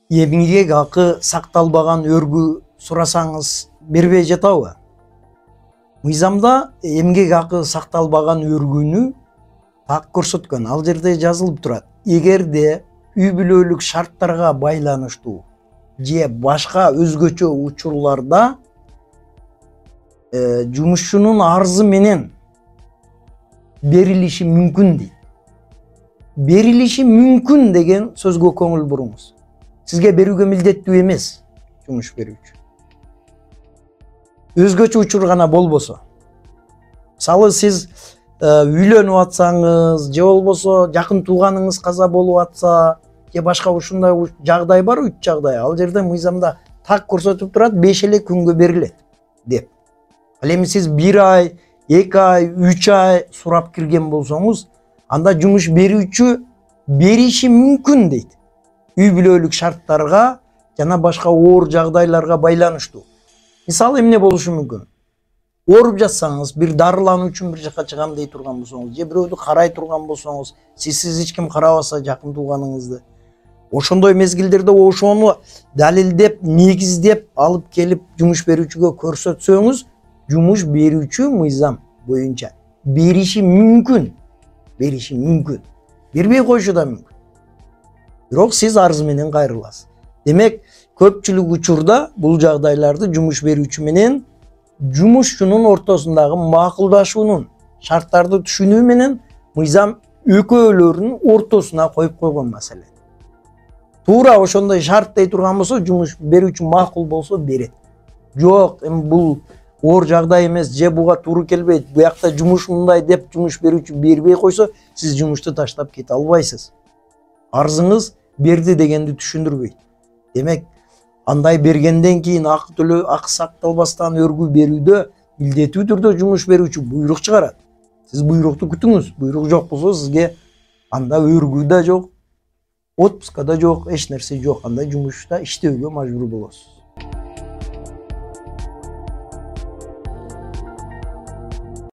эмгек акы сакталбаган өргү сурасаңыз бербей жатабы? Мыйзамда эмгек акы сакталбаган өргүүнү так көрсөткөн. Ал жерде жазылып турат. Эгерде үй бүлөлүк шарттарга байланыштуу же башка өзгөчө учурларда жумушчунун арызы менен берилиши мүмкүн дейт. Берилиши мүмкүн деген сөзгө көңүл буруңуз. Сизге берүүгө милдеттүү эмес жумуш берүүчү. Өзгөчө учур гана болбосо. Мисалы сиз үйлөнүп атсаңыз, же болбосо жакын тууганыңыз каза болуп атса, же башка ушундай жагдай бар, 3 жагдай. Ал жерде мыйзамда так көрсөтүп турат, 5 эле күнгө берилет деп. Ал эми сиз 1 ай, 2 ай, 3 ай сурап кирген болсоңуз, анда жумуш берүүчү бериши мүмкүн дейт. Үй бүлөлүк шарттарга жана башка оор жагдайларга байланыштуу. Мисалы эмне болушу мүмкүн? Ооруп жатсаңыз, бир дарылануу үчүн бир жака чыгам дей турган болсоңуз, же бирөөдү карай турган болсоңуз, сиз эч ким карабаса жакын тууганыңызды, ошондой мезгилдерде ошону далилдеп, негиздеп алып келип жумуш берүүчүгө көрсөтсөңүз, жумуш берүүчү мыйзам боюнча бериши мүмкүн. Бериши мүмкүн. Бербей коюшу да мүмкүн. Бирок сиз арыз менен кайрыласыз. Демек, көпчүлүк учурда бул жагдайларды жумуш берүүчү менен жумушчунун ортосундагы макулдашуунун шарттарды түшүнүү менен мыйзам экөөлөрүнүн ортосуна коюп койгон маселе. Туура ошондой шарт дей турган болсо, жумуш берүүчү макул болсо берет. Жок, эми бул оор жагдай эмес, же буга туура келбейт, буякта жумуш мындай деп жумуш берүүчү бербей койсо, сиз жумушту таштап кете албайсыз. Арызыңыз берди дегенди түшүндүрбөйт. Демек, андай бергенден кийин акы сакталбастан өргүү берүүдө милдеттүү түрдө жумуш берүүчү буйрук чыгарат. Сиз буйрукту күтүңүз. Буйрук жок болсо, сизге анда өргүү да жок, отпуска да жок, эч нерсе жок. Анда жумушта иштөөгө мажбур болосуз.